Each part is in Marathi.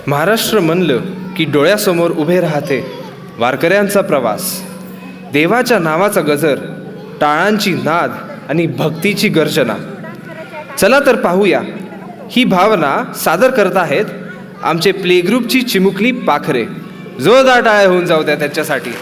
महाराष्ट्र म्हणलं की डोळ्यासमोर उभे राहते वारकऱ्यांचा प्रवास, देवाच्या नावाचा गजर, टाळांची नाद आणि भक्तीची गर्जना. चला तर पाहूया ही भावना सादर करत आहेत आमचे प्ले ग्रुपची चिमुकली पाखरे. जोरदार टाळ्या होऊन जाऊ द्या त्यांच्यासाठी.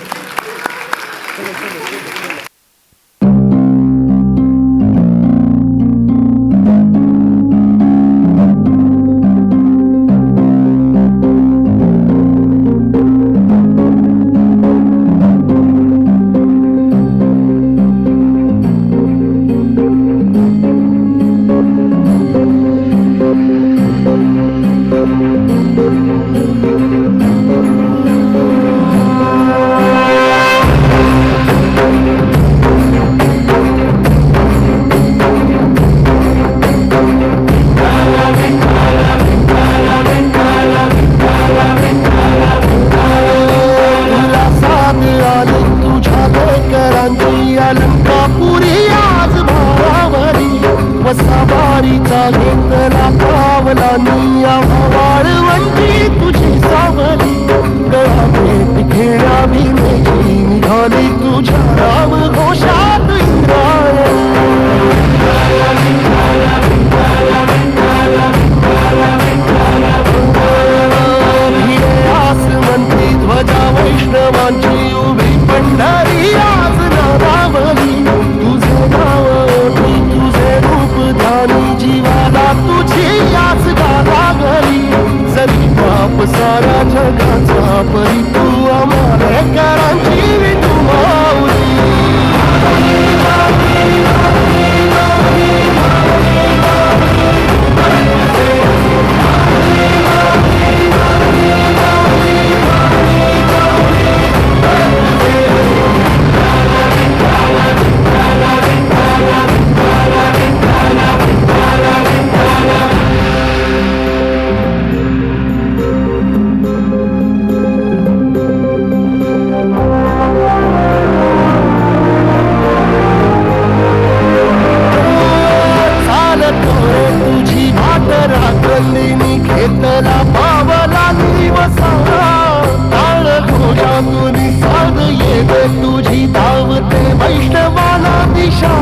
सवारीचा घेतला पावला निया वाळवंटी तुझी सावली गळा भेट खेळावी मेची निघाली तुझ्या राम घोषात आसमंती ध्वजा वैष्णवांची उभी पंढरी आज नारावली तुझे नाव तुझे रूप ध्यानी जीवाला तुझी आस लागली जरी बाप सारा जगाचा परी तू आम्हाला करांची विठू माऊली. घेतला पावला दिवसा ताळ घोषातून साध येते तुझी धावते वैष्णवाला दिशा.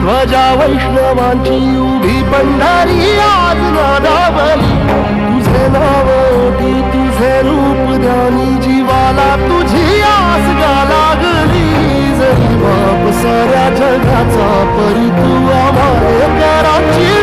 ध्वजा वैष्णवांची उभी पंढरी आज नादावली तुझे नाव तुझे रूप ध्यानी जीवाला तुझी आस लागली जरी बाप साऱ्या जगाचा परी तू आम्हाला कराची